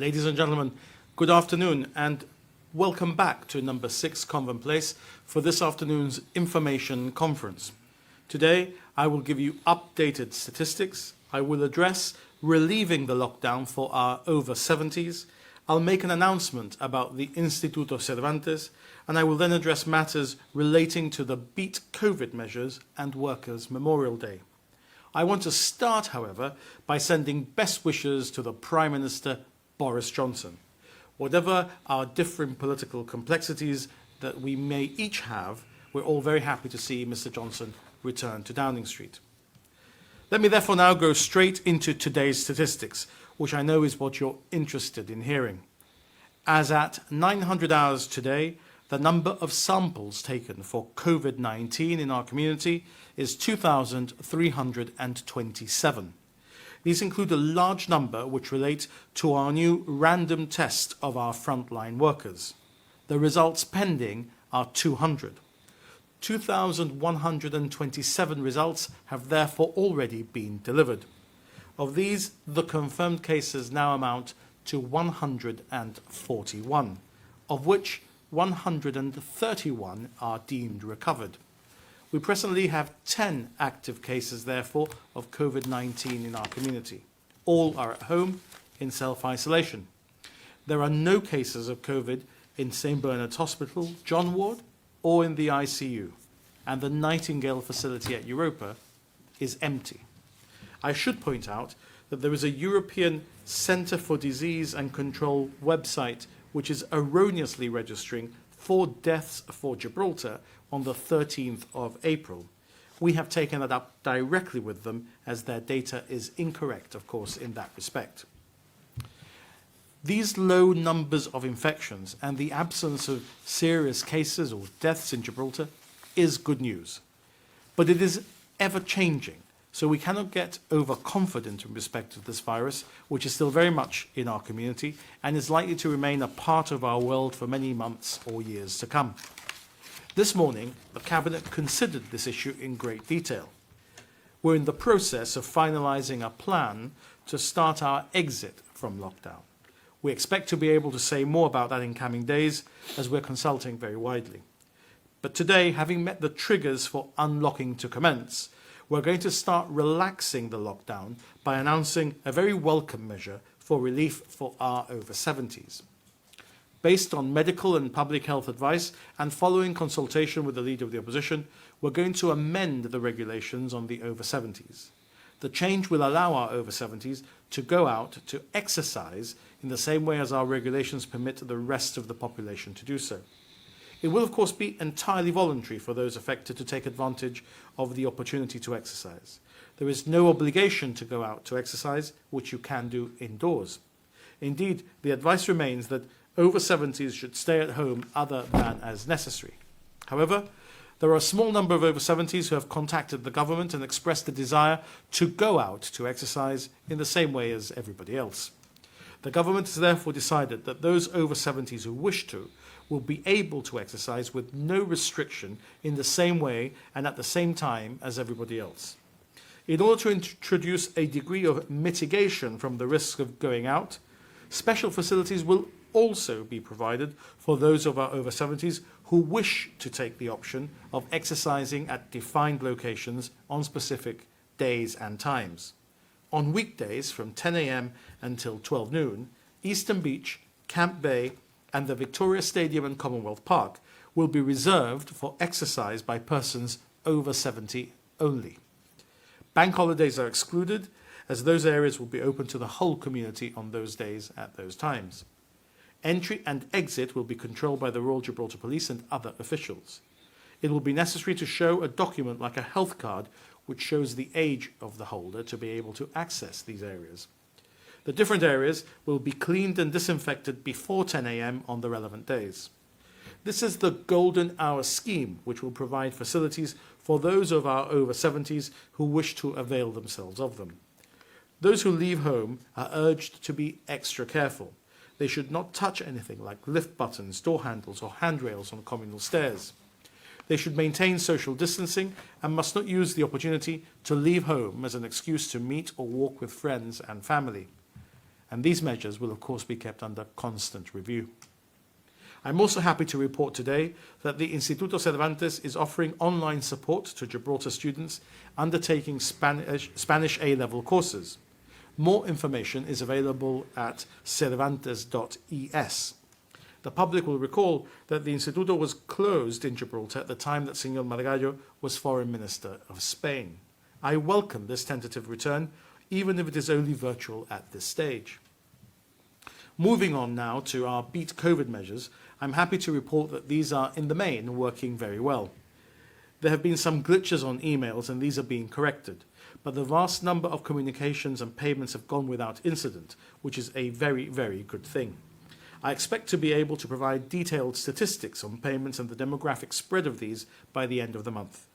Ladies and gentlemen, good afternoon and welcome back to number 6 Convent Place for this afternoon's information conference. Today I will give you updated statistics, I will address relieving the lockdown for our over 70s, I'll make an announcement about the Instituto Cervantes, and I will then address matters relating to the Beat COVID measures and Workers' Memorial Day. I want to start, however, by sending best wishes to the Prime Minister Boris Johnson. Whatever our different political complexities that we may each have, we're all very happy to see Mr. Johnson return to Downing Street. Let me therefore now go straight into today's statistics, which I know is what you're interested in hearing. As at 900 hours today, the number of samples taken for COVID-19 in our community is 2,327. These include a large number which relate to our new random test of our frontline workers. The results pending are 200. 2,127 results have therefore already been delivered. Of these, the confirmed cases now amount to 141, of which 131 are deemed recovered. We presently have 10 active cases, therefore, of COVID-19 in our community. All are at home in self-isolation. There are no cases of COVID in St. Bernard's Hospital, John Ward, or in the ICU, and the Nightingale facility at Europa is empty. I should point out that there is a European Centre for Disease and Control website which is erroneously registering 4 deaths for Gibraltar on the 13th of April. We have taken that up directly with them as their data is incorrect, of course, in that respect. These low numbers of infections and the absence of serious cases or deaths in Gibraltar is good news. But it is ever changing, so we cannot get overconfident in respect of this virus, which is still very much in our community and is likely to remain a part of our world for many months or years to come. This morning, the Cabinet considered this issue in great detail. We're in the process of finalising a plan to start our exit from lockdown. We expect to be able to say more about that in coming days as we're consulting very widely. But today, having met the triggers for unlocking to commence, we're going to start relaxing the lockdown by announcing a very welcome measure for relief for our over 70s. Based on medical and public health advice and following consultation with the Leader of the Opposition, we're going to amend the regulations on the over 70s. The change will allow our over 70s to go out to exercise in the same way as our regulations permit the rest of the population to do so. It will, of course, be entirely voluntary for those affected to take advantage of the opportunity to exercise. There is no obligation to go out to exercise, which you can do indoors. Indeed, the advice remains that over 70s should stay at home other than as necessary. However, there are a small number of over 70s who have contacted the government and expressed a desire to go out to exercise in the same way as everybody else. The government has therefore decided that those over 70s who wish to will be able to exercise with no restriction in the same way and at the same time as everybody else. In order to introduce a degree of mitigation from the risk of going out, special facilities will also be provided for those of our over 70s who wish to take the option of exercising at defined locations on specific days and times. On weekdays from 10 a.m. until 12 noon, Eastern Beach, Camp Bay and the Victoria Stadium and Commonwealth Park will be reserved for exercise by persons over 70 only. Bank holidays are excluded, as those areas will be open to the whole community on those days at those times. Entry and exit will be controlled by the Royal Gibraltar Police and other officials. It will be necessary to show a document like a health card which shows the age of the holder to be able to access these areas. The different areas will be cleaned and disinfected before 10 a.m. on the relevant days. This is the Golden Hour scheme, which will provide facilities for those of our over 70s who wish to avail themselves of them. Those who leave home are urged to be extra careful. They should not touch anything like lift buttons, door handles or handrails on communal stairs. They should maintain social distancing and must not use the opportunity to leave home as an excuse to meet or walk with friends and family. and these measures will of course be kept under constant review. I'm also happy to report today that the Instituto Cervantes is offering online support to Gibraltar students undertaking Spanish A-level courses. More information is available at cervantes.es. The public will recall that the Instituto was closed in Gibraltar at the time that Señor Margallo was Foreign Minister of Spain. I welcome this tentative return, even if it is only virtual at this stage. Moving on now to our Beat COVID measures, I'm happy to report that these are, in the main, working very well. There have been some glitches on emails, and these are being corrected, but the vast number of communications and payments have gone without incident, which is a very, very good thing. I expect to be able to provide detailed statistics on payments and the demographic spread of these by the end of the month.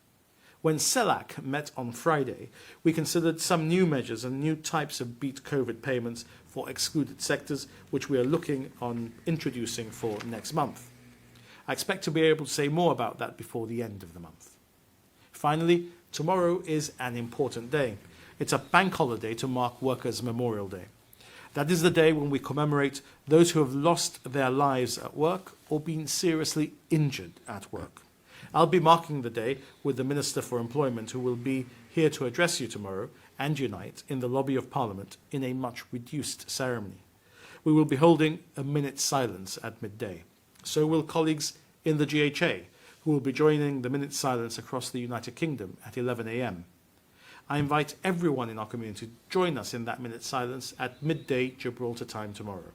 When CELAC met on Friday, we considered some new measures and new types of Beat COVID payments for excluded sectors, which we are looking on introducing for next month. I expect to be able to say more about that before the end of the month. Finally, tomorrow is an important day. It's a bank holiday to mark Workers' Memorial Day. That is the day when we commemorate those who have lost their lives at work or been seriously injured at work. I'll be marking the day with the Minister for Employment, who will be here to address you tomorrow and unite in the lobby of Parliament in a much reduced ceremony. We will be holding a minute's silence at midday. So will colleagues in the GHA, who will be joining the minute's silence across the United Kingdom at 11 a.m. I invite everyone in our community to join us in that minute's silence at midday Gibraltar time tomorrow,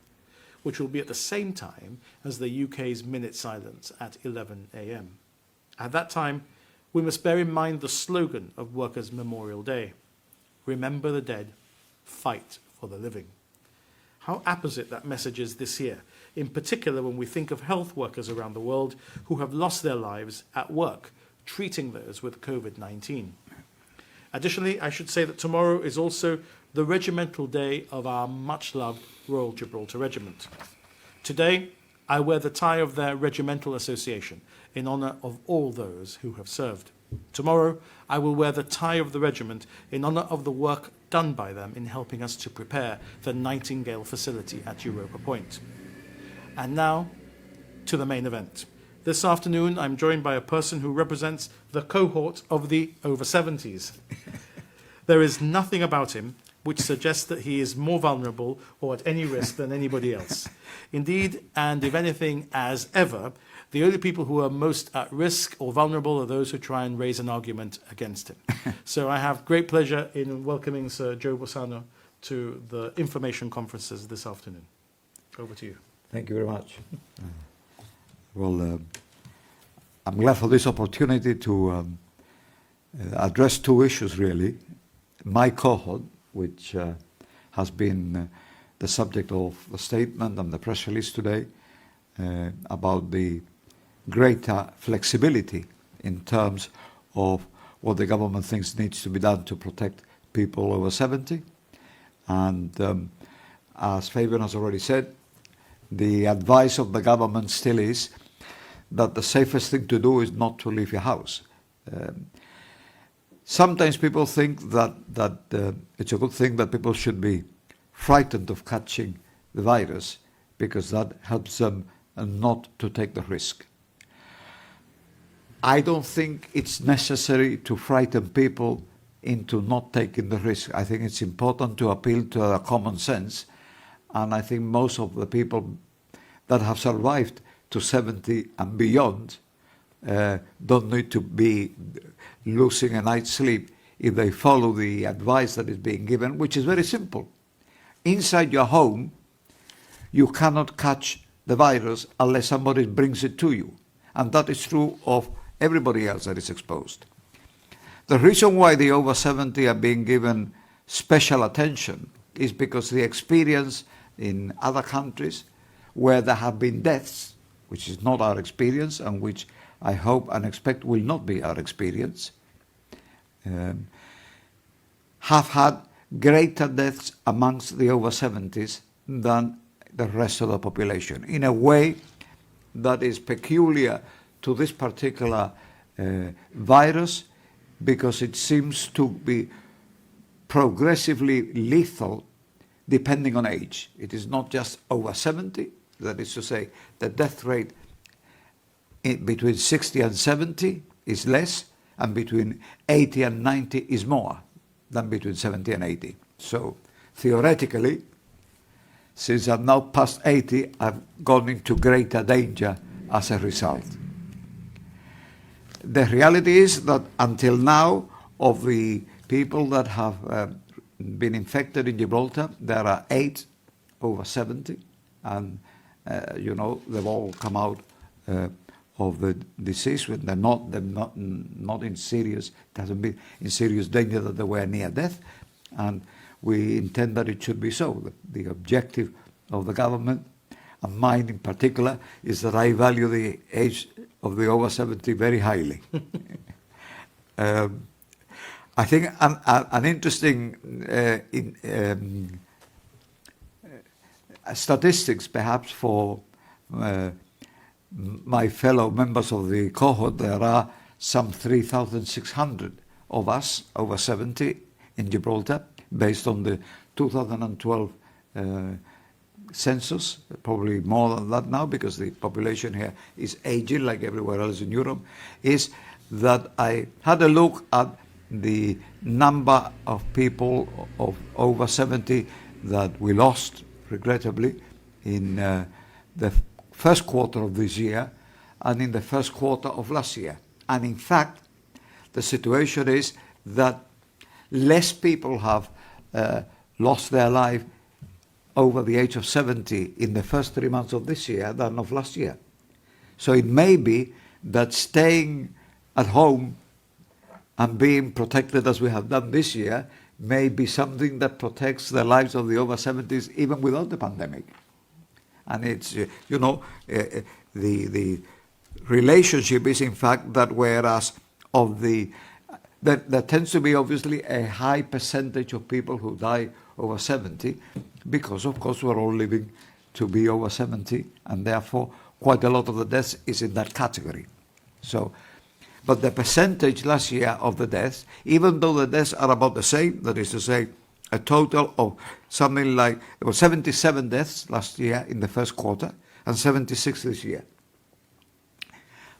which will be at the same time as the UK's minute silence at 11 a.m. At that time, we must bear in mind the slogan of Workers' Memorial Day: remember the dead, fight for the living. How apposite that message is this year, in particular when we think of health workers around the world who have lost their lives at work, treating those with COVID-19. Additionally, I should say that tomorrow is also the regimental day of our much-loved Royal Gibraltar Regiment. Today, I wear the tie of their regimental association in honour of all those who have served. Tomorrow, I will wear the tie of the regiment in honour of the work done by them in helping us to prepare the Nightingale facility at Europa Point. And now, to the main event. This afternoon, I'm joined by a person who represents the cohort of the over 70s. There is nothing about him which suggests that he is more vulnerable or at any risk than anybody else. Indeed, and if anything, as ever, the only people who are most at risk or vulnerable are those who try and raise an argument against him. So I have great pleasure in welcoming Sir Joe Bossano to the information conferences this afternoon. Over to you. Thank you very much. Well, I'm glad for this opportunity to address two issues, really. My cohort, which has been the subject of the statement and the press release today, about the greater flexibility in terms of what the government thinks needs to be done to protect people over 70. And as Fabian has already said, the advice of the government still is that the safest thing to do is not to leave your house. Sometimes people think that it's a good thing that people should be frightened of catching the virus because that helps them not to take the risk. I don't think it's necessary to frighten people into not taking the risk. I think it's important to appeal to their common sense, and I think most of the people that have survived to 70 and beyond don't need to be losing a night's sleep if they follow the advice that is being given, which is very simple. Inside your home, you cannot catch the virus unless somebody brings it to you. And that is true of everybody else that is exposed. The reason why the over 70 are being given special attention is because the experience in other countries where there have been deaths, which is not our experience and which I hope and expect will not be our experience, have had greater deaths amongst the over 70s than the rest of the population, in a way that is peculiar to this particular virus, because it seems to be progressively lethal depending on age. It is not just over 70, that is to say, the death rate between 60 and 70 is less, and between 80 and 90 is more than between 70 and 80. So theoretically, since I'm now past 80, I've gone into greater danger as a result. The reality is that until now, of the people that have been infected in Gibraltar, there are 8 over 70, and they've all come out of the disease when they're not in serious, it hasn't been in serious danger that they were near death, and we intend that it should be so. The objective of the government, and mine in particular, is that I value the age of the over 70 very highly. I think an interesting statistics perhaps for my fellow members of the cohort, there are some 3,600 of us over 70 in Gibraltar, based on the 2012 census, probably more than that now because the population here is aging like everywhere else in Europe, is that I had a look at the number of people of over 70 that we lost, regrettably, in the first quarter of this year and in the first quarter of last year. And in fact, the situation is that less people have lost their life over the age of 70 in the first 3 months of this year than of last year. So it may be that staying at home and being protected as we have done this year may be something that protects the lives of the over 70s even without the pandemic. And it's, the relationship is in fact that whereas there tends to be obviously a high percentage of people who die over 70 because of course we're all living to be over 70 and therefore quite a lot of the deaths is in that category. So, but the percentage last year of the deaths, even though the deaths are about the same, that is to say a total of something like, there were 77 deaths last year in the first quarter and 76 this year.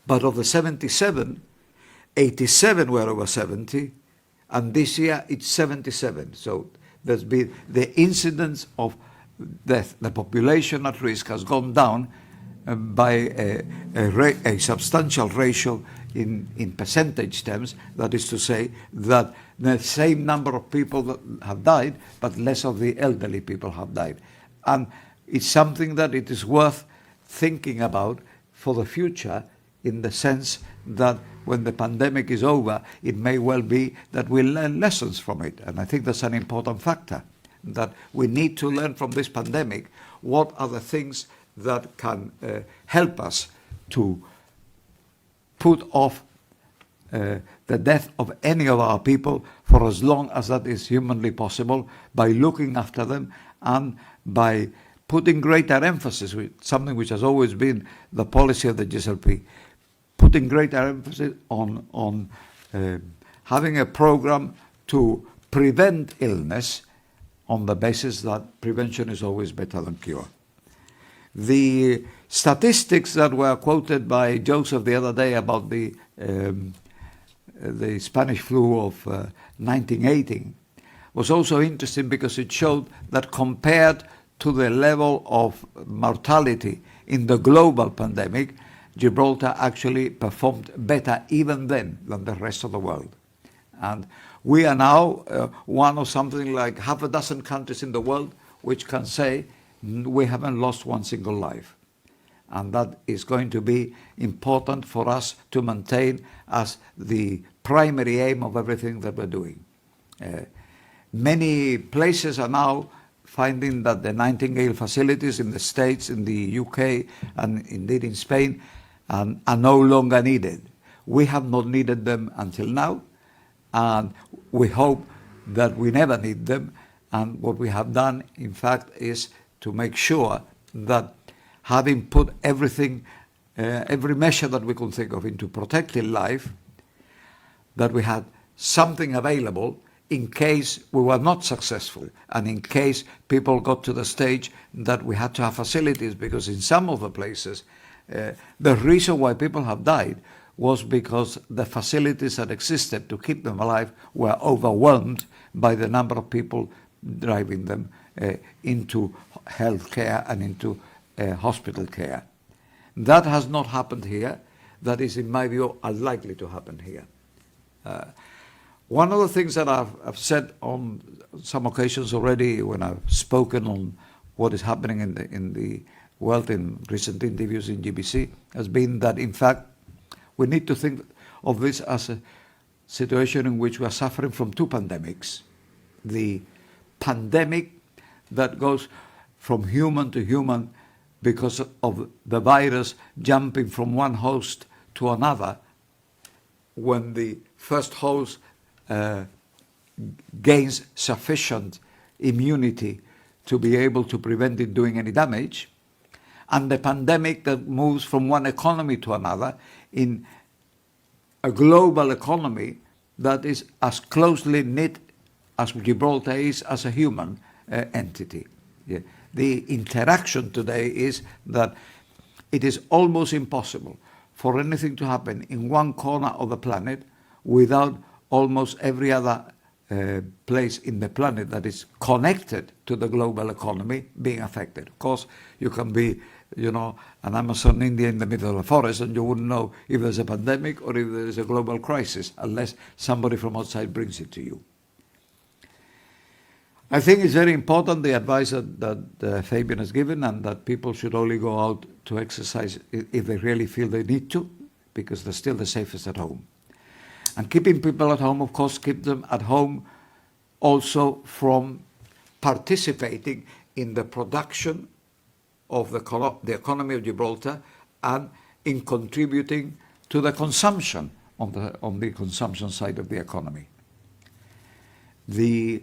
But of the 77, 87 were over 70, and this year it's 77. So there's been the incidence of death, the population at risk has gone down by a substantial ratio in percentage terms. That is to say that the same number of people that have died, but less of the elderly people have died. And it's something that it is worth thinking about for the future, in the sense that when the pandemic is over, it may well be that we learn lessons from it. And I think that's an important factor, that we need to learn from this pandemic what are the things that can help us to put off the death of any of our people for as long as that is humanly possible, by looking after them and by putting greater emphasis, something which has always been the policy of the GSLP, putting greater emphasis on having a program to prevent illness on the basis that prevention is always better than cure. The statistics that were quoted by Joseph the other day about the Spanish flu of 1918 was also interesting, because it showed that compared to the level of mortality in the global pandemic, Gibraltar actually performed better even then than the rest of the world. And we are now one of something like half a dozen countries in the world which can say we haven't lost one single life. And that is going to be important for us to maintain as the primary aim of everything that we're doing. Many places are now finding that the Nightingale facilities in the States, in the UK, and indeed in Spain, are no longer needed. We have not needed them until now, and we hope that we never need them. And what we have done, in fact, is to make sure that, having put everything, every measure that we could think of into protecting life, that we had something available in case we were not successful and in case people got to the stage that we had to have facilities, because in some of the places, the reason why people have died was because the facilities that existed to keep them alive were overwhelmed by the number of people driving them into health care and into hospital care. That has not happened here. That is, in my view, unlikely to happen here. One of the things that I've said on some occasions already when I've spoken on what is happening in the world in recent interviews in GBC has been that, in fact, we need to think of this as a situation in which we are suffering from two pandemics. The pandemic that goes from human to human because of the virus jumping from one host to another. When the first host gains sufficient immunity to be able to prevent it doing any damage, and the pandemic that moves from one economy to another in a global economy that is as closely knit as Gibraltar is as a human entity. Yeah. The interaction today is that it is almost impossible for anything to happen in one corner of the planet without almost every other place in the planet that is connected to the global economy being affected. Of course, you can be, an Amazon India in the middle of the forest and you wouldn't know if there's a pandemic or if there is a global crisis unless somebody from outside brings it to you. I think it's very important, the advice that Fabian has given, and that people should only go out to exercise if they really feel they need to, because they're still the safest at home. And keeping people at home, of course, keep them at home also from participating in the production of the economy of Gibraltar and in contributing to the consumption on the consumption side of the economy. The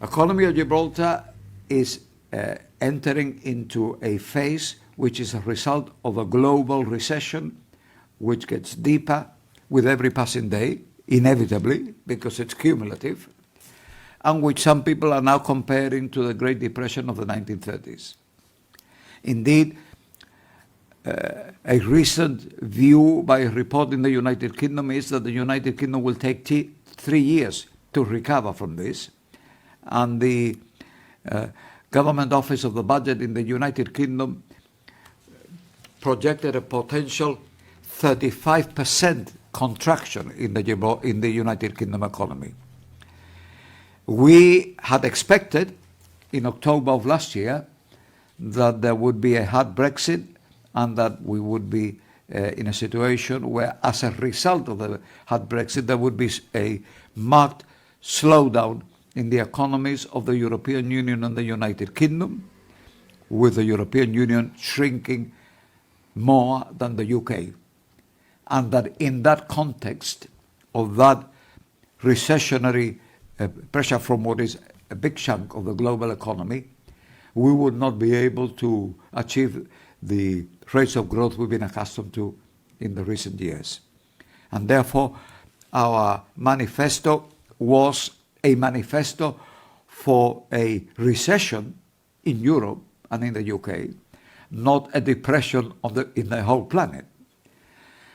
economy of Gibraltar is entering into a phase which is a result of a global recession which gets deeper with every passing day, inevitably, because it's cumulative, and which some people are now comparing to the Great Depression of the 1930s. Indeed, a recent view by a report in the United Kingdom is that the United Kingdom will take 3 years to recover from this. And the Government Office of the Budget in the United Kingdom projected a potential 35% contraction in the United Kingdom economy. We had expected in October of last year that there would be a hard Brexit and that we would be in a situation where, as a result of the hard Brexit, there would be a marked slowdown in the economies of the European Union and the United Kingdom, with the European Union shrinking more than the UK. And that in that context of that recessionary pressure from what is a big chunk of the global economy, we would not be able to achieve the rates of growth we've been accustomed to in the recent years. And therefore, our manifesto was a manifesto for a recession in Europe and in the UK, not a depression in the whole planet.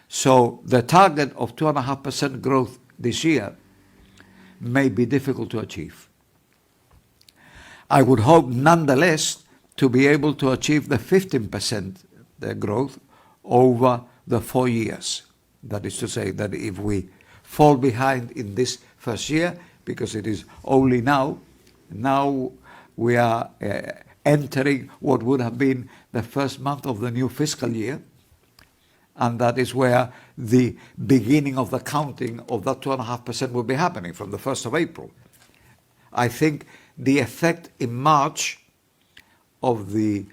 So the target of 2.5% growth this year may be difficult to achieve. I would hope nonetheless to be able to achieve the 15% growth over the 4 years. That is to say that if we fall behind in this first year, because it is only now we are entering what would have been the first month of the new fiscal year, and that is where the beginning of the counting of that 2.5% will be happening from the 1st of April. I think the effect in March of the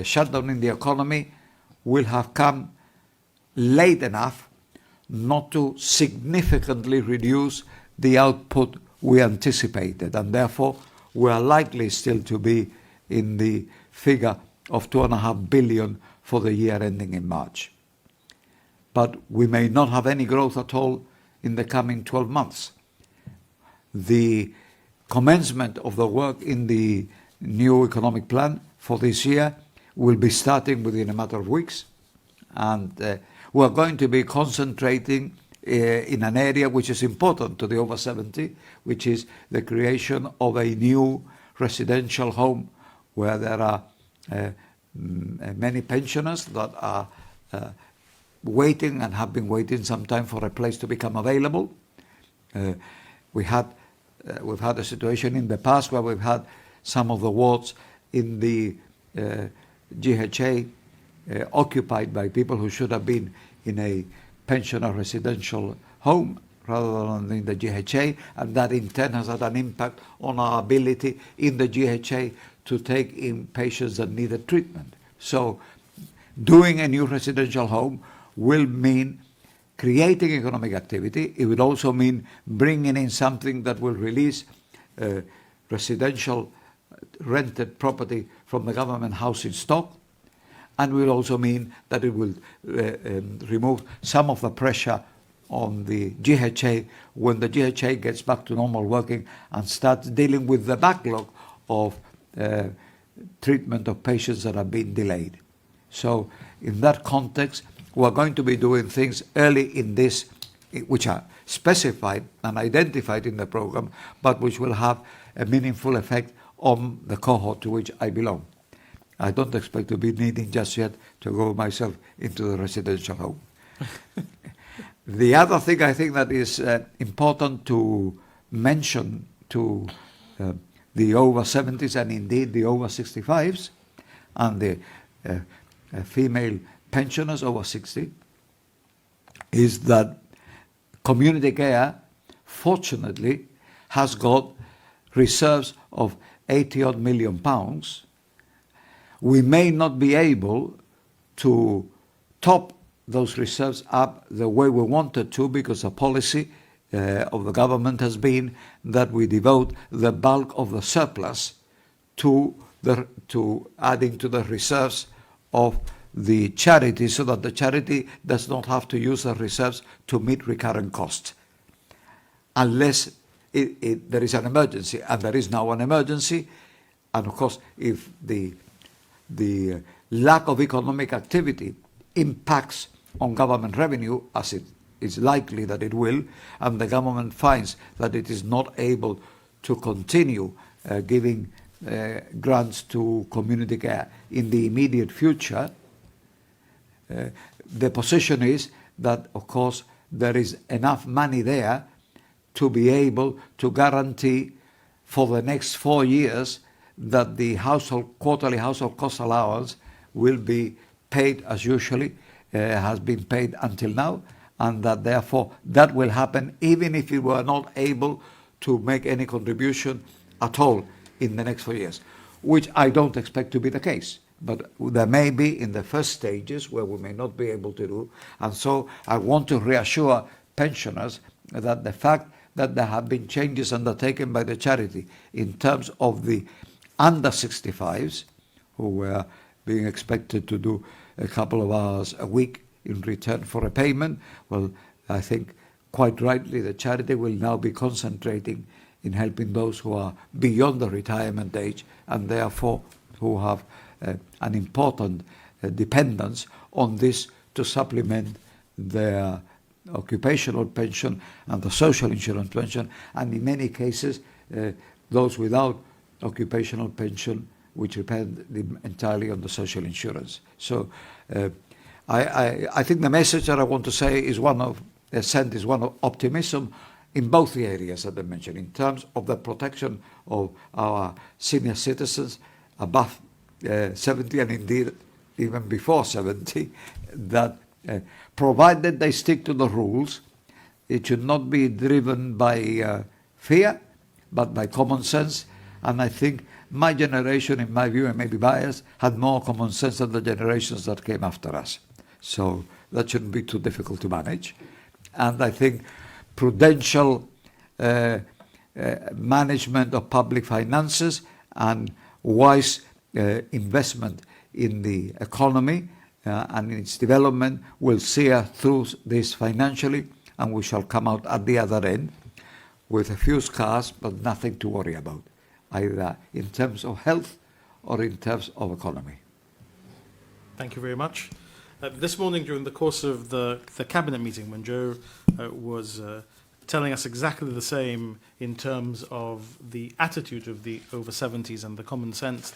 shutdown in the economy will have come late enough not to significantly reduce the output we anticipated, and therefore we are likely still to be in the figure of 2.5 billion for the year ending in March. But we may not have any growth at all in the coming 12 months. The commencement of the work in the new economic plan for this year will be starting within a matter of weeks. And we're going to be concentrating in an area which is important to the over 70, which is the creation of a new residential home where there are many pensioners that are waiting and have been waiting some time for a place to become available. We've had a situation in the past where we've had some of the wards in the GHA occupied by people who should have been in a pensioner residential home rather than in the GHA, and that in turn has had an impact on our ability in the GHA to take in patients that needed treatment. So doing a new residential home will mean creating economic activity. It will also mean bringing in something that will release residential rented property from the government housing stock, and will also mean that it will remove some of the pressure on the GHA when the GHA gets back to normal working and starts dealing with the backlog of treatment of patients that have been delayed. So in that context, we're going to be doing things early in this, which are specified and identified in the program, but which will have a meaningful effect on the cohort to which I belong. I don't expect to be needing just yet to go myself into the residential home. The other thing I think that is important to mention to the over 70s and indeed the over 65s and the female pensioners over 60 is that community care, fortunately, has got reserves of 80-odd million pounds. We may not be able to top those reserves up the way we wanted to, because the policy of the government has been that we devote the bulk of the surplus to adding to the reserves of the charity, so that the charity does not have to use the reserves to meet recurrent costs, unless there is an emergency, and there is now an emergency. And of course, if the lack of economic activity impacts on government revenue, as it is likely that it will, and the government finds that it is not able to continue giving grants to community care in the immediate future, the position is that, of course, there is enough money there to be able to guarantee for the next 4 years that the quarterly household cost allowance will be paid as usually has been paid until now, and that therefore that will happen even if we were not able to make any contribution at all in the next 4 years, which I don't expect to be the case. But there may be in the first stages where we may not be able to do. And so I want to reassure pensioners that the fact that there have been changes undertaken by the charity in terms of the under 65s, who were being expected to do a couple of hours a week in return for a payment, well, I think quite rightly the charity will now be concentrating in helping those who are beyond the retirement age and therefore who have an important dependence on this to supplement their occupational pension and the social insurance pension, and in many cases those without occupational pension, which depend entirely on the social insurance. So I think the message that I want to say is one of optimism in both the areas that I mentioned, in terms of the protection of our senior citizens above 70 and indeed even before 70, that provided they stick to the rules, it should not be driven by fear, but by common sense. And I think my generation, in my view, and maybe biased, had more common sense than the generations that came after us. So that shouldn't be too difficult to manage. And I think prudential management of public finances and wise investment in the economy and in its development will see us through this financially, and we shall come out at the other end with a few scars, but nothing to worry about, either in terms of health or in terms of economy. Thank you very much. This morning, during the course of the cabinet meeting, when Joe was telling us exactly the same in terms of the attitude of the over 70s and the common sense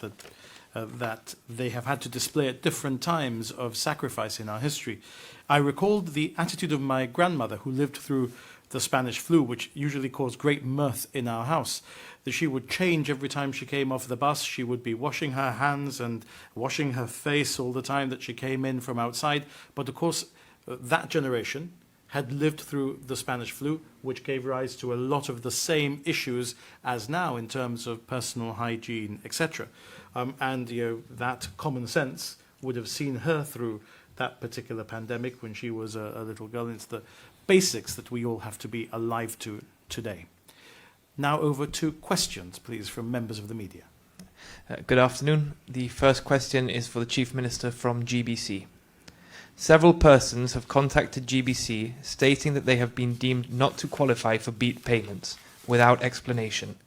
that they have had to display at different times of sacrifice in our history, I recalled the attitude of my grandmother, who lived through the Spanish flu, which usually caused great mirth in our house. That she would change every time she came off the bus. She would be washing her hands and washing her face all the time that she came in from outside. But of course, that generation had lived through the Spanish flu, which gave rise to a lot of the same issues as now in terms of personal hygiene, etc. And that common sense would have seen her through that particular pandemic when she was a little girl. It's the basics that we all have to be alive to today. Now over to questions, please, from members of the media. Good afternoon. The first question is for the Chief Minister from GBC. Several persons have contacted GBC stating that they have been deemed not to qualify for beat payments without explanation.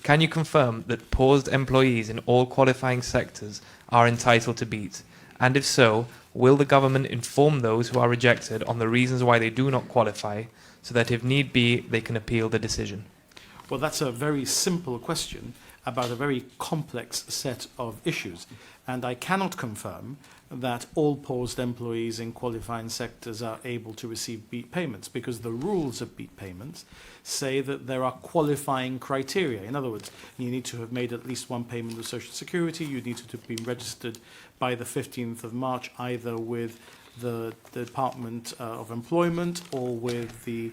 Can you confirm that paused employees in all qualifying sectors are entitled to beat? And if so, will the government inform those who are rejected on the reasons why they do not qualify, so that if need be, they can appeal the decision? Well, that's a very simple question about a very complex set of issues. And I cannot confirm that all paused employees in qualifying sectors are able to receive beat payments, because the rules of beat payments say that there are qualifying criteria. In other words, you need to have made at least one payment of Social Security, you need to have been registered by the 15th of March, either with the Department of Employment or with the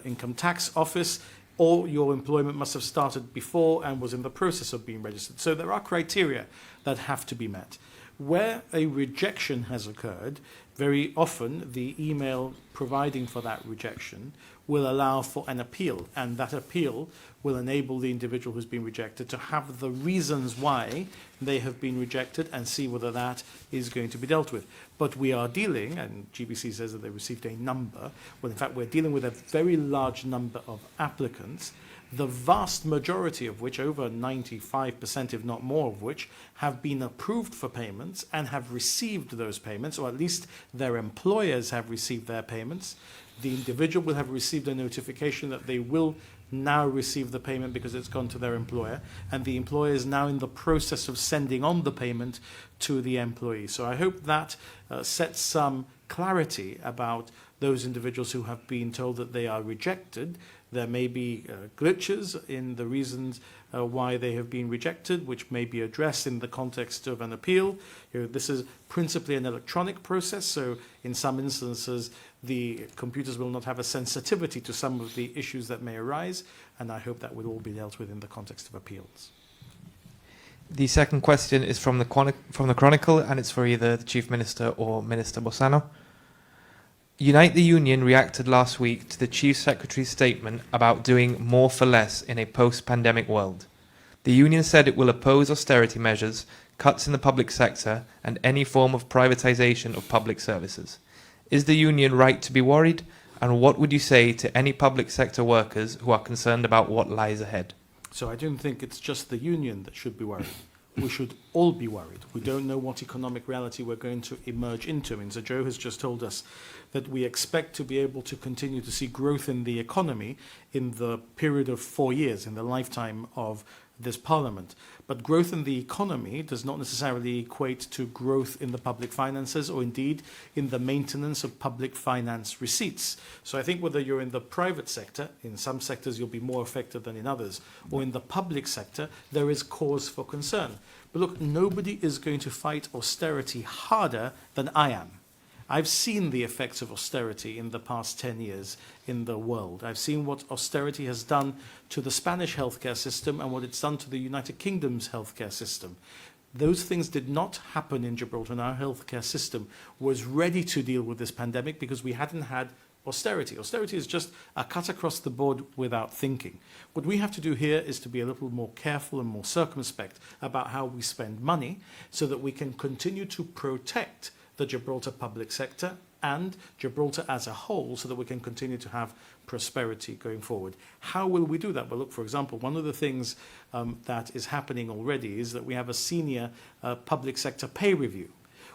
Income Tax Office, or your employment must have started before and was in the process of being registered. So there are criteria that have to be met. Where a rejection has occurred, very often the email providing for that rejection will allow for an appeal, and that appeal will enable the individual who's been rejected to have the reasons why they have been rejected and see whether that is going to be dealt with. But we are dealing, and GBC says that they received a number, well, in fact, we're dealing with a very large number of applicants, the vast majority of which, over 95%, if not more of which, have been approved for payments and have received those payments, or at least their employers have received their payments. The individual will have received a notification that they will now receive the payment because it's gone to their employer, and the employer is now in the process of sending on the payment to the employee. So I hope that sets some clarity about those individuals who have been told that they are rejected. There may be glitches in the reasons why they have been rejected, which may be addressed in the context of an appeal. This is principally an electronic process, so in some instances the computers will not have a sensitivity to some of the issues that may arise, and I hope that will all be dealt with in the context of appeals. The second question is from the Chronicle, and it's for either the Chief Minister or Minister Bossano. Unite the Union reacted last week to the Chief Secretary's statement about doing more for less in a post-pandemic world. The Union said it will oppose austerity measures, cuts in the public sector, and any form of privatisation of public services. Is the Union right to be worried? And what would you say to any public sector workers who are concerned about what lies ahead? So I don't think it's just the Union that should be worried. We should all be worried. We don't know what economic reality we're going to emerge into. And so Joe has just told us that we expect to be able to continue to see growth in the economy in the period of 4 years, in the lifetime of this Parliament. But growth in the economy does not necessarily equate to growth in the public finances, or indeed in the maintenance of public finance receipts. So I think whether you're in the private sector, in some sectors you'll be more affected than in others, or in the public sector, there is cause for concern. But look, nobody is going to fight austerity harder than I am. I've seen the effects of austerity in the past 10 years in the world. I've seen what austerity has done to the Spanish healthcare system and what it's done to the United Kingdom's healthcare system. Those things did not happen in Gibraltar, and our healthcare system was ready to deal with this pandemic because we hadn't had austerity. Austerity is just a cut across the board without thinking. What we have to do here is to be a little more careful and more circumspect about how we spend money so that we can continue to protect the Gibraltar public sector and Gibraltar as a whole, so that we can continue to have prosperity going forward. How will we do that? Well, look, for example, one of the things that is happening already is that we have a senior public sector pay review,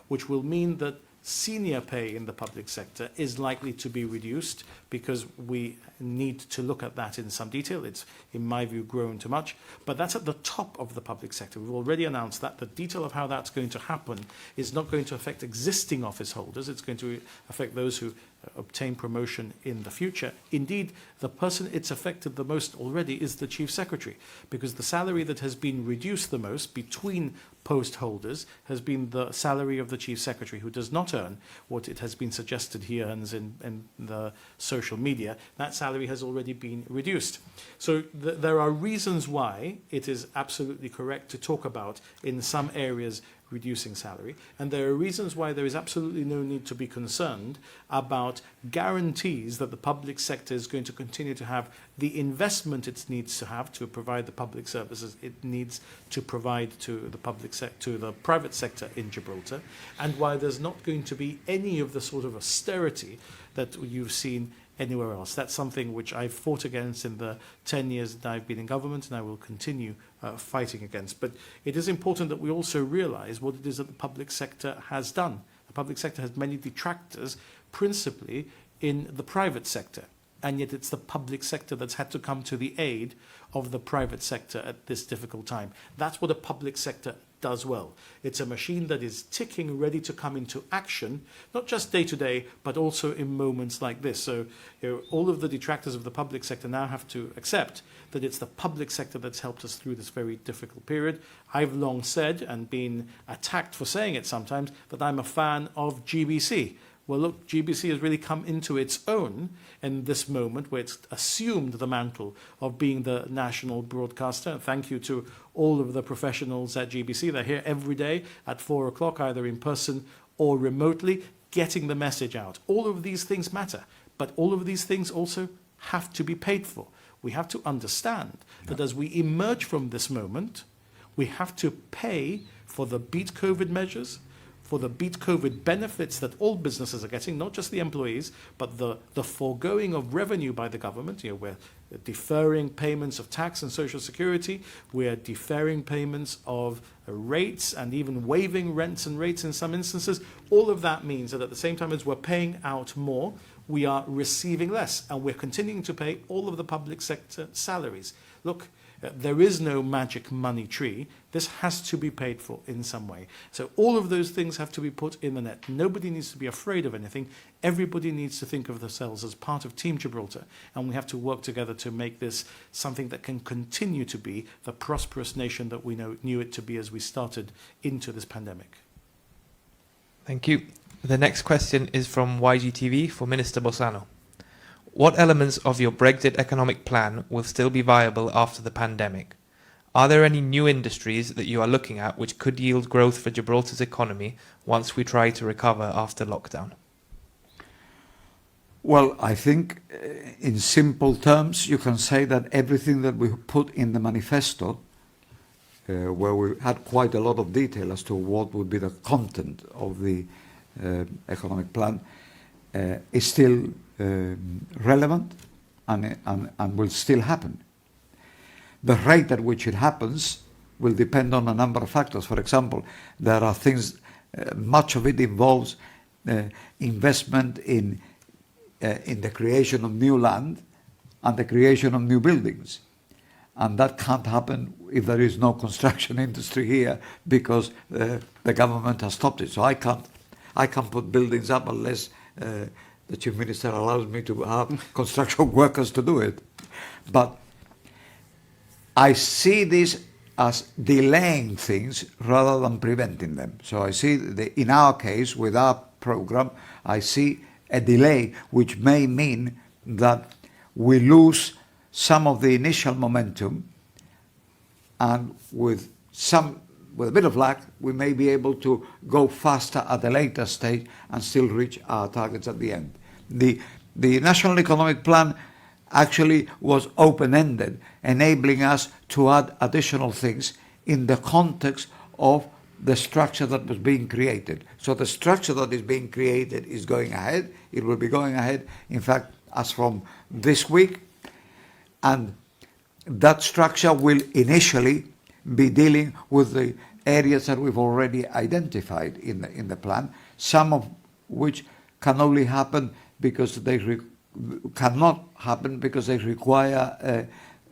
which will mean that senior pay in the public sector is likely to be reduced, because we need to look at that in some detail. It's, in my view, grown too much. But that's at the top of the public sector. We've already announced that. The detail of how that's going to happen is not going to affect existing office holders. It's going to affect those who obtain promotion in the future. Indeed, the person it's affected the most already is the Chief Secretary, because the salary that has been reduced the most between post holders has been the salary of the Chief Secretary, who does not earn what it has been suggested he earns in the social media. That salary has already been reduced. So there are reasons why it is absolutely correct to talk about, in some areas, reducing salary, and there are reasons why there is absolutely no need to be concerned about guarantees that the public sector is going to continue to have the investment it needs to have to provide the public services it needs to provide to the to the private sector in Gibraltar, and why there's not going to be any of the sort of austerity that you've seen anywhere else. That's something which I've fought against in the 10 years that I've been in government, and I will continue fighting against. But it is important that we also realise what it is that the public sector has done. The public sector has many detractors, principally in the private sector, and yet it's the public sector that's had to come to the aid of the private sector at this difficult time. That's what a public sector does well. It's a machine that is ticking, ready to come into action, not just day to day, but also in moments like this. So, all of the detractors of the public sector now have to accept that it's the public sector that's helped us through this very difficult period. I've long said, and been attacked for saying it sometimes, that I'm a fan of GBC. Well, look, GBC has really come into its own in this moment, where it's assumed the mantle of being the national broadcaster. Thank you to all of the professionals at GBC. They're here every day at 4 o'clock, either in person or remotely, getting the message out. All of these things matter, but all of these things also have to be paid for. We have to understand that as we emerge from this moment, we have to pay for the beat COVID measures, for the beat COVID benefits that all businesses are getting, not just the employees, but the foregoing of revenue by the government. We're deferring payments of tax and social security, we're deferring payments of rates, and even waiving rents and rates in some instances. All of that means that at the same time as we're paying out more, we are receiving less, and we're continuing to pay all of the public sector salaries. Look, there is no magic money tree. This has to be paid for in some way. So all of those things have to be put in the net. Nobody needs to be afraid of anything. Everybody needs to think of themselves as part of Team Gibraltar, and we have to work together to make this something that can continue to be the prosperous nation that we knew it to be as we started into this pandemic. Thank you. The next question is from YGTV for Minister Bossano. What elements of your Brexit economic plan will still be viable after the pandemic? Are there any new industries that you are looking at which could yield growth for Gibraltar's economy once we try to recover after lockdown? Well, I think in simple terms, you can say that everything that we put in the manifesto, where we had quite a lot of detail as to what would be the content of the economic plan, is still relevant and will still happen. The rate at which it happens will depend on a number of factors. For example, there are things, much of it involves investment in the creation of new land and the creation of new buildings. And that can't happen if there is no construction industry here, because the government has stopped it. So I can't put buildings up unless the Chief Minister allows me to have construction workers to do it. But I see this as delaying things rather than preventing them. So I see, in our case, with our program, I see a delay, which may mean that we lose some of the initial momentum, and with a bit of luck, we may be able to go faster at a later stage and still reach our targets at the end. The National Economic Plan actually was open-ended, enabling us to add additional things in the context of the structure that was being created. So the structure that is being created is going ahead. It will be going ahead, in fact, as from this week. And that structure will initially be dealing with the areas that we've already identified in the plan, some of which can only happen because cannot happen because they require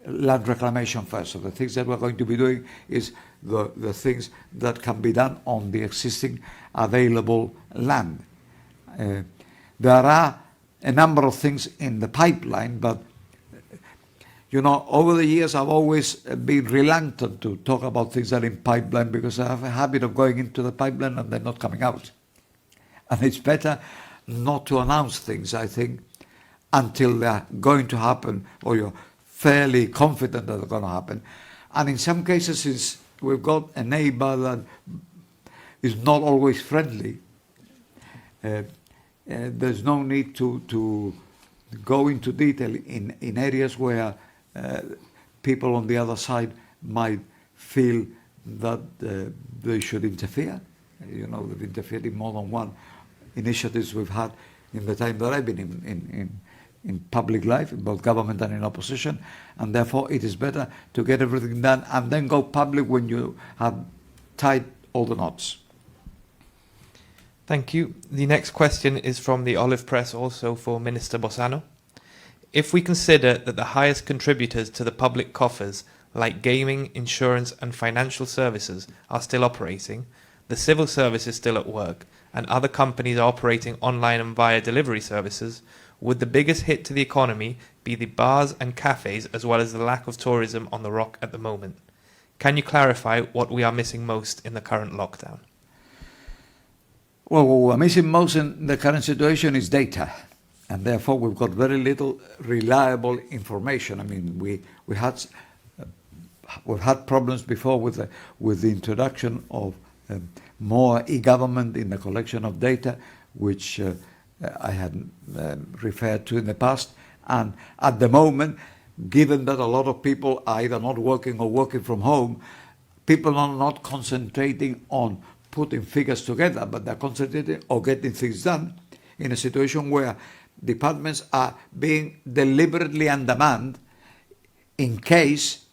land reclamation first. So the things that we're going to be doing is the things that can be done on the existing available land. There are a number of things in the pipeline, but you know, over the years I've always been reluctant to talk about things that are in pipeline because I have a habit of going into the pipeline and they're not coming out. And it's better not to announce things, I think, until they're going to happen or you're fairly confident that they're going to happen. And in some cases, since we've got a neighbor that is not always friendly, there's no need to go into detail in areas where people on the other side might feel that they should interfere. You know, they've interfered in more than one initiatives we've had in the time that I've been in public life, in both government and in opposition, and therefore it is better to get everything done and then go public when you have tied all the knots. Thank you. The next question is from the Olive Press, also for Minister Bossano. If we consider that the highest contributors to the public coffers, like gaming, insurance and financial services, are still operating, the civil service is still at work, and other companies are operating online and via delivery services, would the biggest hit to the economy be the bars and cafes as well as the lack of tourism on the Rock at the moment? Can you clarify what we are missing most in the current lockdown? Well, what we're missing most in the current situation is data. And therefore, we've got very little reliable information. I mean, we've had problems before with the introduction of more e-government in the collection of data, which I had referred to in the past. And at the moment, given that a lot of people are either not working or working from home, people are not concentrating on putting figures together, but they're concentrating on getting things done in a situation where departments are being deliberately undermanned in case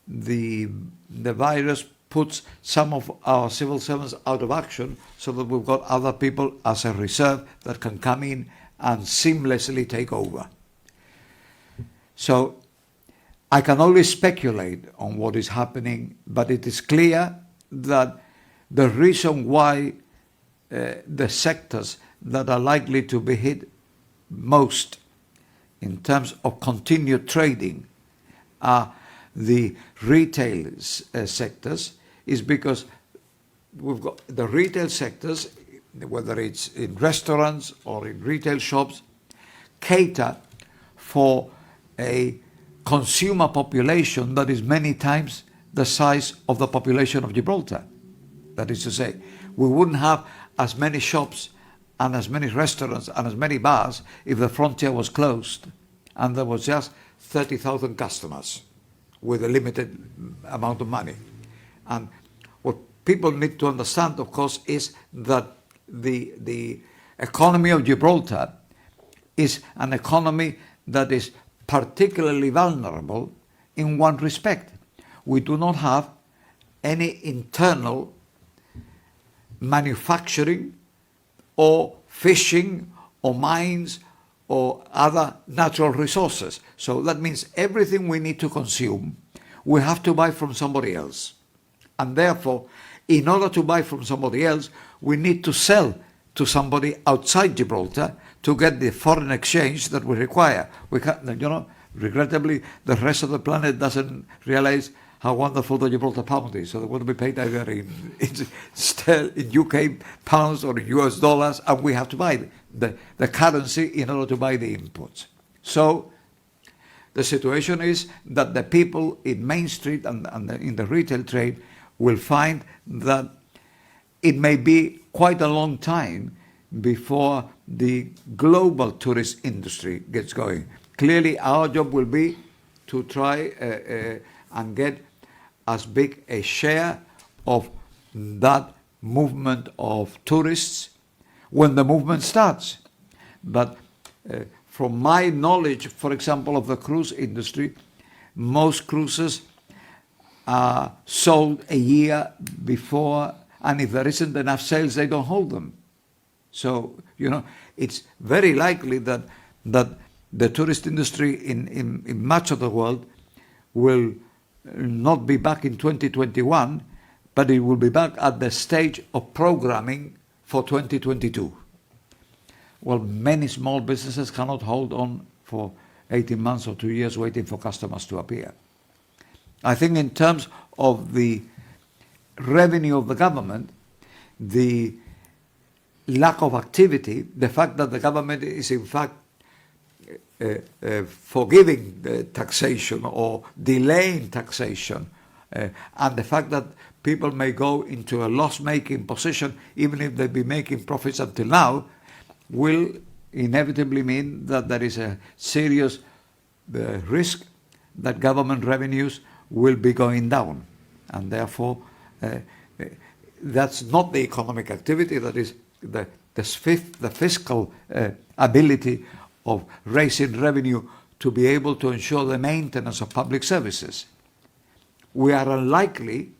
the virus puts some of our civil servants out of action, so that we've got other people as a reserve that can come in and seamlessly take over. So I can only speculate on what is happening, but it is clear that the reason why the sectors that are likely to be hit most in terms of continued trading are the retail sectors, is because we've got the retail sectors, whether it's in restaurants or in retail shops, cater for a consumer population that is many times the size of the population of Gibraltar. That is to say, we wouldn't have as many shops and as many restaurants and as many bars if the frontier was closed and there was just 30,000 customers with a limited amount of money. And what people need to understand, of course, is that the economy of Gibraltar is an economy that is particularly vulnerable in one respect. We do not have any internal manufacturing or fishing or mines or other natural resources. So that means everything we need to consume, we have to buy from somebody else. And therefore, in order to buy from somebody else, we need to sell to somebody outside Gibraltar to get the foreign exchange that we require. We can't, regrettably, the rest of the planet doesn't realize how wonderful the Gibraltar pound is. So they want to be paid either in UK pounds or in US dollars, and we have to buy the currency in order to buy the inputs. So the situation is that the people in Main Street and in the retail trade will find that it may be quite a long time before the global tourist industry gets going. Clearly, our job will be to try and get as big a share of that movement of tourists when the movement starts. But from my knowledge, for example, of the cruise industry, most cruises are sold a year before, and if there isn't enough sales, they don't hold them. So, it's very likely that the tourist industry in much of the world will not be back in 2021, but it will be back at the stage of programming for 2022. Well, many small businesses cannot hold on for 18 months or 2 years waiting for customers to appear. I think in terms of the revenue of the government, the lack of activity, the fact that the government is in fact forgiving the taxation or delaying taxation, and the fact that people may go into a loss-making position even if they've been making profits until now, will inevitably mean that there is a serious risk that government revenues will be going down. And therefore, that's not the economic activity, that is the fiscal ability of raising revenue to be able to ensure the maintenance of public services. We are unlikely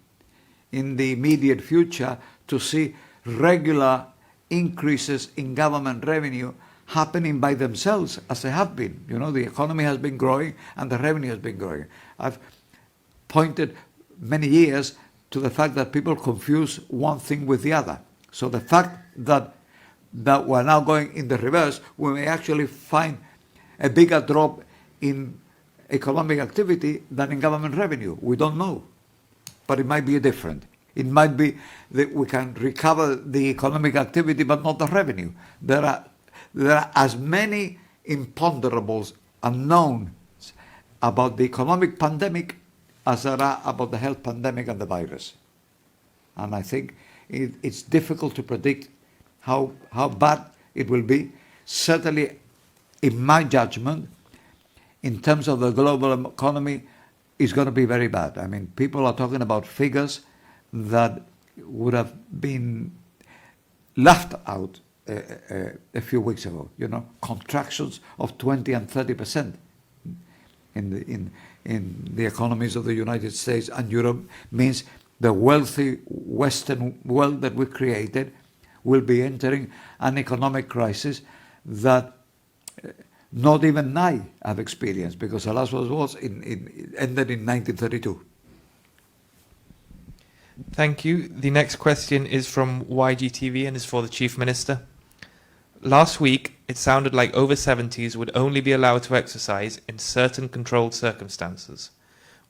in the immediate future to see regular increases in government revenue happening by themselves as they have been. The economy has been growing and the revenue has been growing. I've pointed many years to the fact that people confuse one thing with the other. So the fact that we're now going in the reverse, we may actually find a bigger drop in economic activity than in government revenue. We don't know, but it might be different. It might be that we can recover the economic activity but not the revenue. There are as many imponderables, unknowns about the economic pandemic as there are about the health pandemic and the virus. And I think it's difficult to predict how bad it will be. Certainly, in my judgment, in terms of the global economy, it's going to be very bad. I mean, people are talking about figures that would have been laughed out a few weeks ago. Contractions of 20 and 30% in the economies of the United States and Europe means the wealthy Western world that we created will be entering an economic crisis that not even I have experienced, because the last one ended in 1932. Thank you. The next question is from YGTV and is for the Chief Minister. Last week, it sounded like over 70s would only be allowed to exercise in certain controlled circumstances.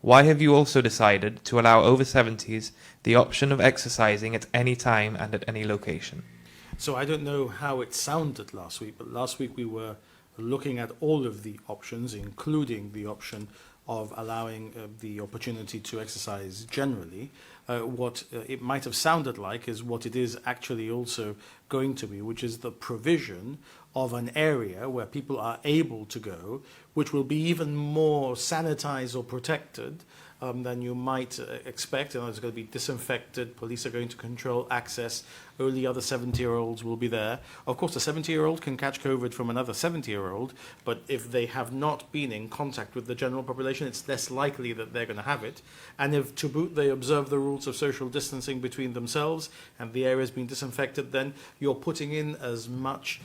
Why have you also decided to allow over 70s the option of exercising at any time and at any location? So I don't know how it sounded last week, but last week we were looking at all of the options, including the option of allowing the opportunity to exercise generally. What it might have sounded like is what it is actually also going to be, which is the provision of an area where people are able to go, which will be even more sanitized or protected than you might expect. And it's going to be disinfected. Police are going to control access. Only other 70-year-olds will be there. Of course, a 70-year-old can catch COVID from another 70-year-old, but if they have not been in contact with the general population, it's less likely that they're going to have it. And if, to boot, they observe the rules of social distancing between themselves and the area has been disinfected, then you're putting in as much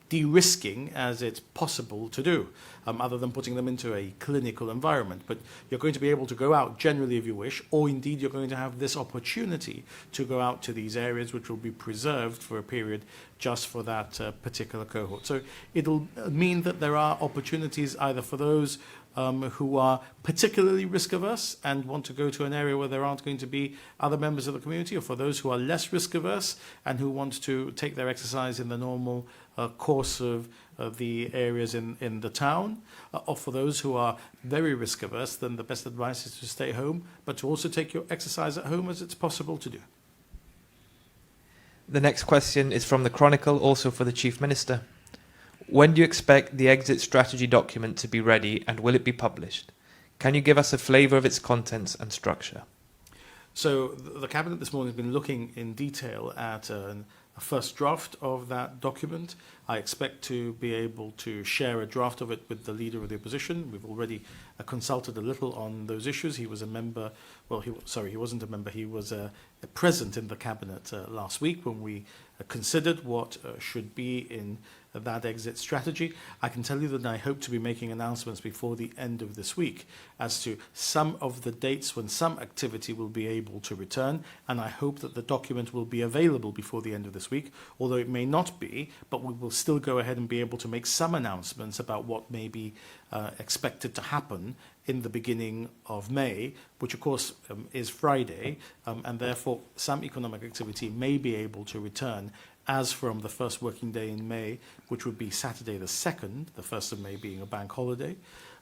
de-risking as it's possible to do, other than putting them into a clinical environment. But you're going to be able to go out generally if you wish, or indeed you're going to have this opportunity to go out to these areas which will be preserved for a period just for that particular cohort. So it'll mean that there are opportunities either for those who are particularly risk-averse and want to go to an area where there aren't going to be other members of the community, or for those who are less risk-averse and who want to take their exercise in the normal course of the areas in the town, or for those who are very risk-averse, then the best advice is to stay home, but to also take your exercise at home as it's possible to do. The next question is from the Chronicle, also for the Chief Minister. When do you expect the exit strategy document to be ready, and will it be published? Can you give us a flavour of its contents and structure? So the Cabinet this morning has been looking in detail at a first draft of that document. I expect to be able to share a draft of it with the Leader of the Opposition. We've already consulted a little on those issues. He was a member, well, he wasn't a member, he was present in the Cabinet last week when we considered what should be in that exit strategy. I can tell you that I hope to be making announcements before the end of this week as to some of the dates when some activity will be able to return, and I hope that the document will be available before the end of this week, although it may not be, but we will still go ahead and be able to make some announcements about what may be expected to happen in the beginning of May, which of course is Friday, and therefore some economic activity may be able to return as from the first working day in May, which would be Saturday the 2nd, the 1st of May being a bank holiday.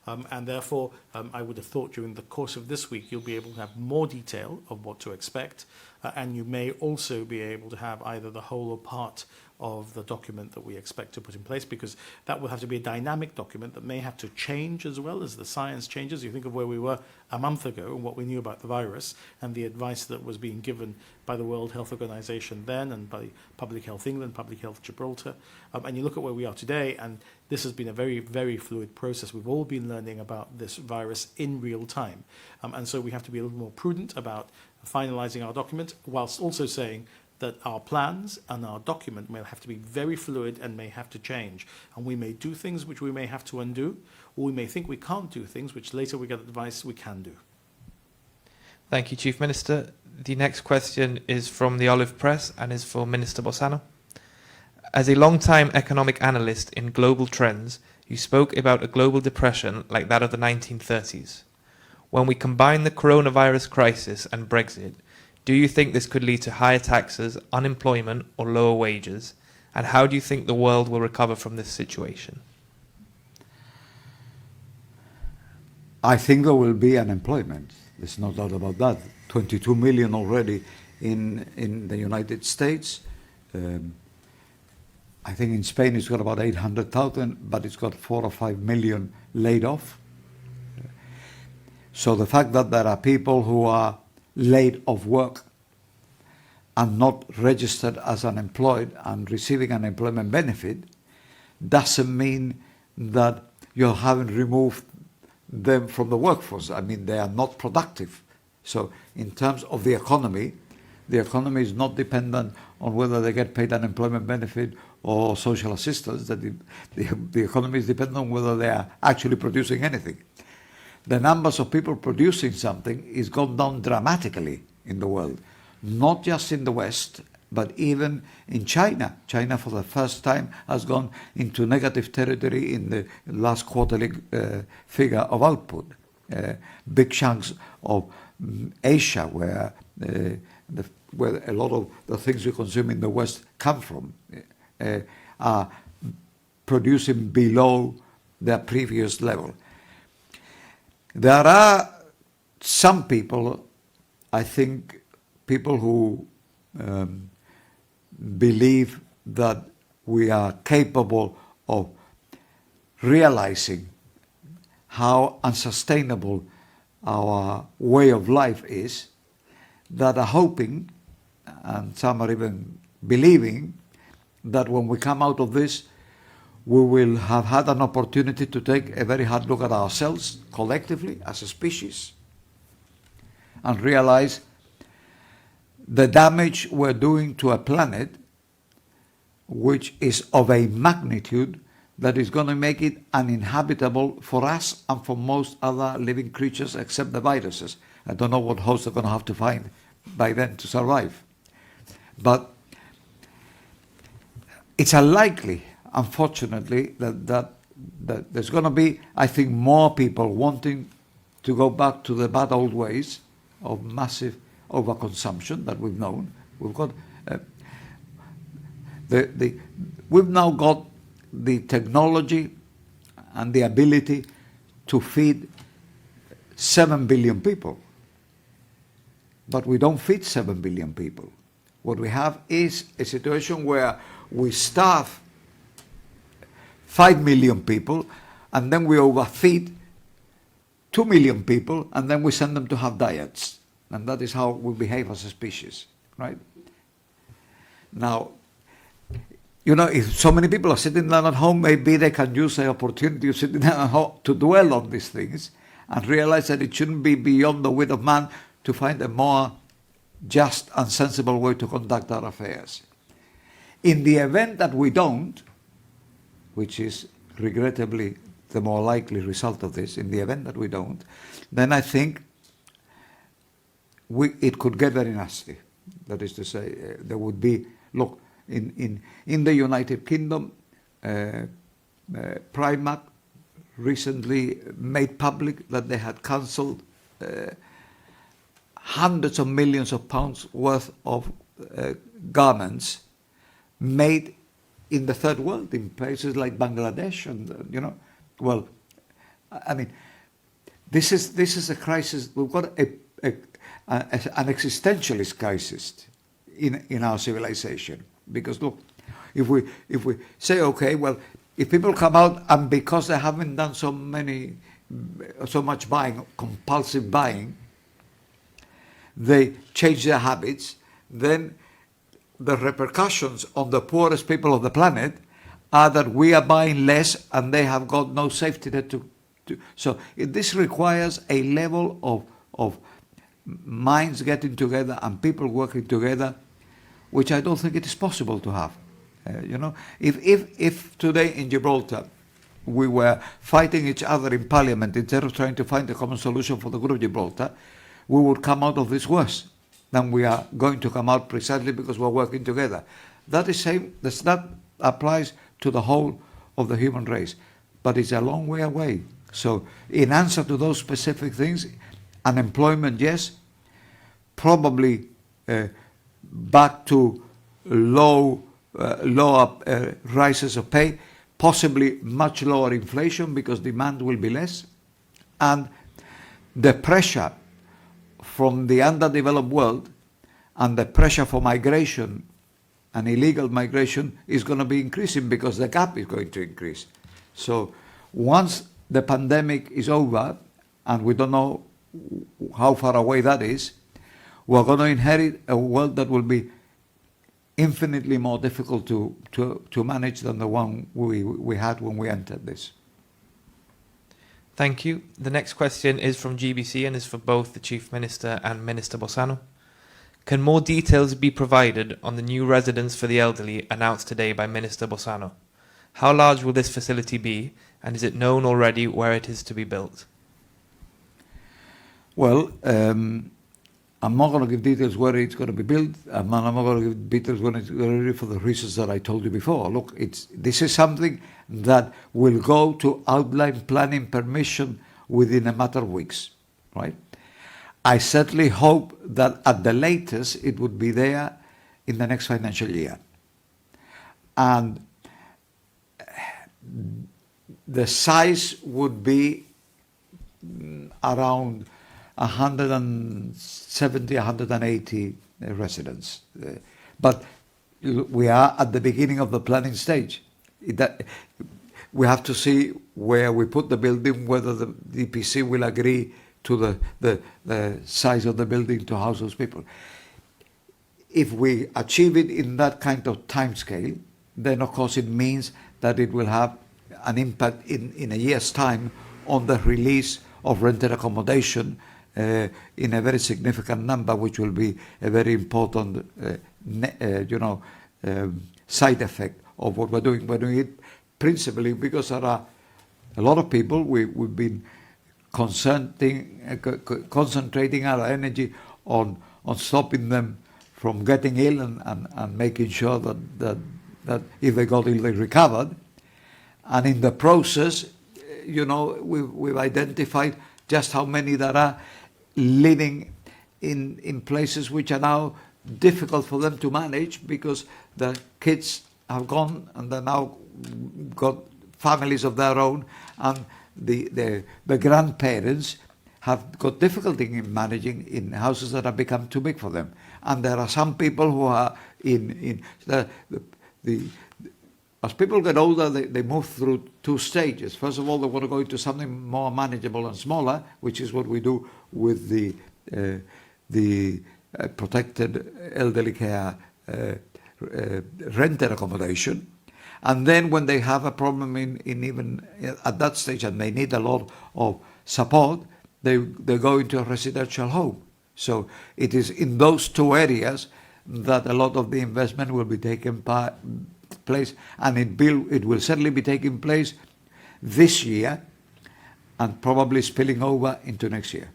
And therefore, I would have thought during the course of this week, you'll be able to have more detail of what to expect. And you may also be able to have either the whole or part of the document that we expect to put in place, because that will have to be a dynamic document that may have to change as well as the science changes. You think of where we were a month ago and what we knew about the virus and the advice that was being given by the World Health Organization then and by Public Health England, Public Health Gibraltar. And you look at where we are today, and this has been a very, very fluid process. We've all been learning about this virus in real time. And so we have to be a little more prudent about finalizing our document, whilst also saying that our plans and our document may have to be very fluid and may have to change. And we may do things which we may have to undo, or we may think we can't do things which later we get advice we can do. Thank you, Chief Minister. The next question is from the Olive Press and is for Minister Bossano. As a long-time economic analyst in global trends, you spoke about a global depression like that of the 1930s. When we combine the coronavirus crisis and Brexit, do you think this could lead to higher taxes, unemployment, or lower wages? And how do you think the world will recover from this situation? I think there will be unemployment. There's no doubt about that. 22 million already in the United States. I think in Spain it's got about 800,000, but it's got 4 or 5 million laid off. So the fact that there are people who are laid off work and not registered as unemployed and receiving unemployment benefit doesn't mean that you haven't removed them from the workforce. I mean, they are not productive. So in terms of the economy is not dependent on whether they get paid unemployment benefit or social assistance. That the economy is dependent on whether they are actually producing anything. The numbers of people producing something is gone down dramatically in the world, not just in the West, but even in China. China, for the first time, has gone into negative territory in the last quarterly figure of output. Big chunks of Asia, where a lot of the things we consume in the West come from, are producing below their previous level. There are some people, I think, people who believe that we are capable of realizing how unsustainable our way of life is, that are hoping, and some are even believing, that when we come out of this, we will have had an opportunity to take a very hard look at ourselves collectively as a species and realize the damage we're doing to a planet which is of a magnitude that is going to make it uninhabitable for us and for most other living creatures except the viruses. I don't know what host they're going to have to find by then to survive. But it's unlikely, unfortunately, that there's going to be, I think, more people wanting to go back to the bad old ways of massive overconsumption that we've known. We've now got the technology and the ability to feed 7 billion people. But we don't feed 7 billion people. What we have is a situation where we starve 5 million people, and then we overfeed 2 million people, and then we send them to have diets. And that is how we behave as a species, right? Now, you know, if so many people are sitting down at home, maybe they can use the opportunity of sitting down at home to dwell on these things and realize that it shouldn't be beyond the wit of man to find a more just and sensible way to conduct our affairs. In the event that we don't, which is regrettably the more likely result of this, in the event that we don't, then I think it could get very nasty. That is to say, there would be, look, in the United Kingdom, Primark recently made public that they had cancelled hundreds of millions of pounds worth of garments made in the third world, in places like Bangladesh, and you know, well, I mean, this is a crisis. We've got an existentialist crisis in our civilization. Because look, if we say, okay, well, if people come out and because they haven't done so much buying, compulsive buying, they change their habits, then the repercussions on the poorest people of the planet are that we are buying less and they have got no safety net to. So this requires a level of minds getting together and people working together, which I don't think it is possible to have. You know, if today in Gibraltar we were fighting each other in Parliament instead of trying to find a common solution for the good of Gibraltar, we would come out of this worse than we are going to come out, precisely because we're working together. That applies to the whole of the human race, but it's a long way away. So in answer to those specific things, unemployment, yes, probably back to lower rises of pay, possibly much lower inflation because demand will be less, and the pressure from the underdeveloped world and the pressure for migration and illegal migration is going to be increasing because the gap is going to increase. So once the pandemic is over, and we don't know how far away that is, we're going to inherit a world that will be infinitely more difficult to manage than the one we had when we entered this. Thank you. The next question is from GBC and is for both the Chief Minister and Minister Bossano. Can more details be provided on the new residence for the elderly announced today by Minister Bossano? How large will this facility be, and is it known already where it is to be built? Well, I'm not going to give details where it's going to be built. I'm not going to give details when it's going to be for the reasons that I told you before. Look, this is something that will go to outline planning permission within a matter of weeks, right? I certainly hope that at the latest it would be there in the next financial year. And the size would be around 170, 180 residents. But we are at the beginning of the planning stage. We have to see where we put the building, whether the DPC will agree to the size of the building to house those people. If we achieve it in that kind of time scale, then of course it means that it will have an impact in a year's time on the release of rented accommodation in a very significant number, which will be a very important side effect of what we're doing. We're doing it principally because there are a lot of people. We've been concentrating our energy on stopping them from getting ill and making sure that if they got ill, they recovered. And in the process, we've identified just how many there are living in places which are now difficult for them to manage because the kids have gone and they're now got families of their own, and the grandparents have got difficulty in managing in houses that have become too big for them. And there are some people who are as people get older, they move through two stages. First of all, they want to go into something more manageable and smaller, which is what we do with the the protected elderly care rented accommodation. And then when they have a problem in even at that stage and they need a lot of support, they go into a residential home. So it is in those two areas that a lot of the investment will be taking place, and it will certainly be taking place this year and probably spilling over into next year.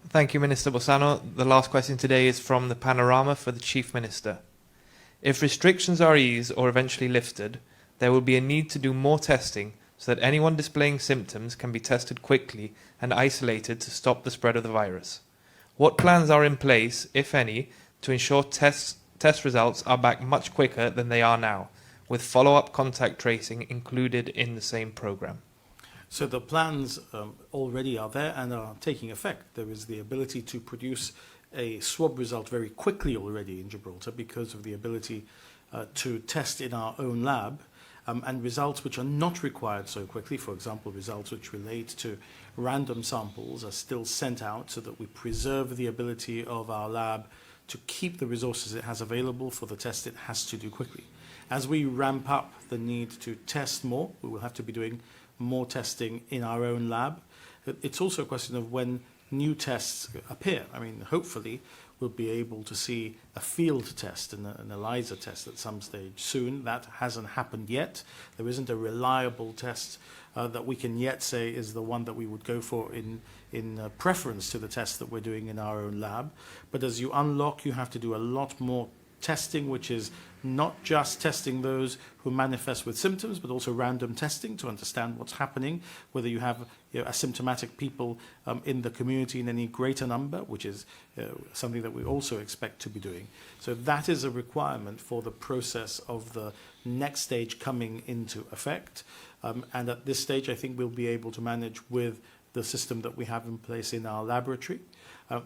Thank you, Minister Bossano. The last question today is from the Panorama for the Chief Minister. If restrictions are eased or eventually lifted, there will be a need to do more testing so that anyone displaying symptoms can be tested quickly and isolated to stop the spread of the virus. What plans are in place, if any, to ensure test results are back much quicker than they are now, with follow-up contact tracing included in the same programme? So the plans already are there and are taking effect. There is the ability to produce a swab result very quickly already in Gibraltar because of the ability to test in our own lab, and results which are not required so quickly, for example, results which relate to random samples, are still sent out so that we preserve the ability of our lab to keep the resources it has available for the test it has to do quickly. As we ramp up the need to test more, we will have to be doing more testing in our own lab. It's also a question of when new tests appear. I mean, hopefully we'll be able to see a field test and an ELISA test at some stage soon. That hasn't happened yet. There isn't a reliable test that we can yet say is the one that we would go for in preference to the test that we're doing in our own lab. But as you unlock, you have to do a lot more testing, which is not just testing those who manifest with symptoms, but also random testing to understand what's happening, whether you have asymptomatic people in the community in any greater number, which is something that we also expect to be doing. So that is a requirement for the process of the next stage coming into effect. And at this stage, I think we'll be able to manage with the system that we have in place in our laboratory.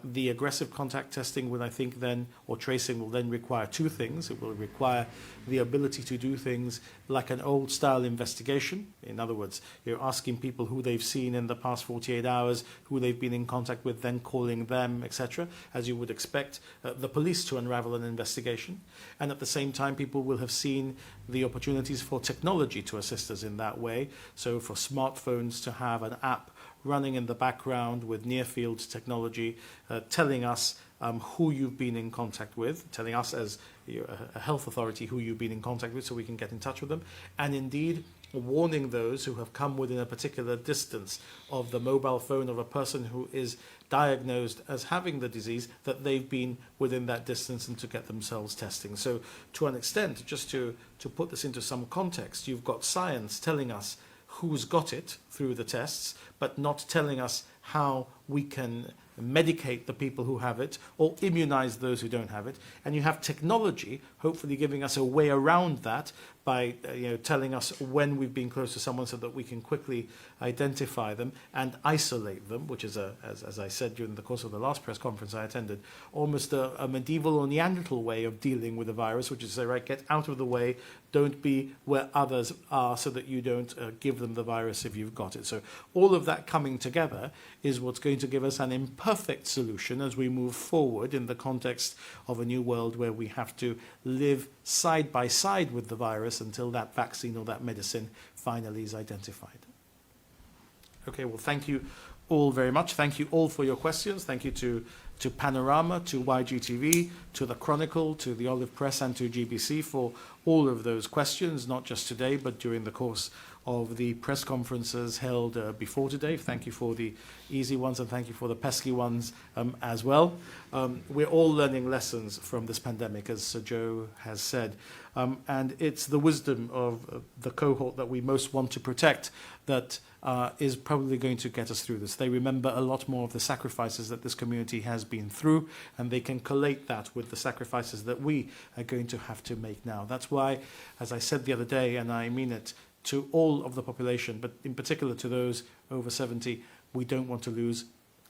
The aggressive contact testing will, I think, then, or tracing will then require two things. It will require the ability to do things like an old-style investigation. In other words, you're asking people who they've seen in the past 48 hours, who they've been in contact with, then calling them, etc., as you would expect the police to unravel an investigation. And at the same time, people will have seen the opportunities for technology to assist us in that way. So for smartphones to have an app running in the background with near-field technology, telling us who you've been in contact with, telling us as a health authority who you've been in contact with so we can get in touch with them, and indeed warning those who have come within a particular distance of the mobile phone of a person who is diagnosed as having the disease, that they've been within that distance and to get themselves testing. So to an extent, just to put this into some context, you've got science telling us who's got it through the tests, but not telling us how we can medicate the people who have it or immunize those who don't have it. And you have technology hopefully giving us a way around that by telling us when we've been close to someone so that we can quickly identify them and isolate them, which is, as I said during the course of the last press conference I attended, almost a medieval or Neanderthal way of dealing with the virus, which is to say, right, get out of the way, don't be where others are so that you don't give them the virus if you've got it. So all of that coming together is what's going to give us an imperfect solution as we move forward in the context of a new world where we have to live side by side with the virus until that vaccine or that medicine finally is identified. Okay, well, thank you all very much. Thank you all for your questions. Thank you to Panorama, to YGTV, to the Chronicle, to the Olive Press and to GBC for all of those questions, not just today, but during the course of the press conferences held before today. Thank you for the easy ones and thank you for the pesky ones as well. We're all learning lessons from this pandemic, as Sir Joe has said. And it's the wisdom of the cohort that we most want to protect that is probably going to get us through this. They remember a lot more of the sacrifices that this community has been through, and they can collate that with the sacrifices that we are going to have to make now. That's why, as I said the other day, and I mean it, to all of the population, but in particular to those over 70, we don't want to lose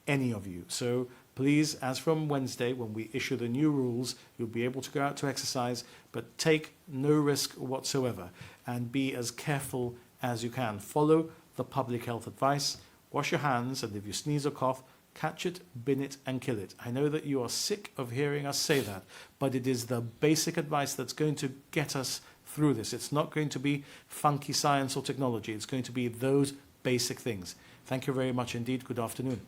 any of you. So please, as from Wednesday, when we issue the new rules, you'll be able to go out to exercise, but take no risk whatsoever and be as careful as you can. Follow the public health advice, wash your hands, and if you sneeze or cough, Catch it, bin it, and kill it. I know that you are sick of hearing us say that, but it is the basic advice that's going to get us through this. It's not going to be funky science or technology. It's going to be those basic things. Thank you very much indeed. Good afternoon.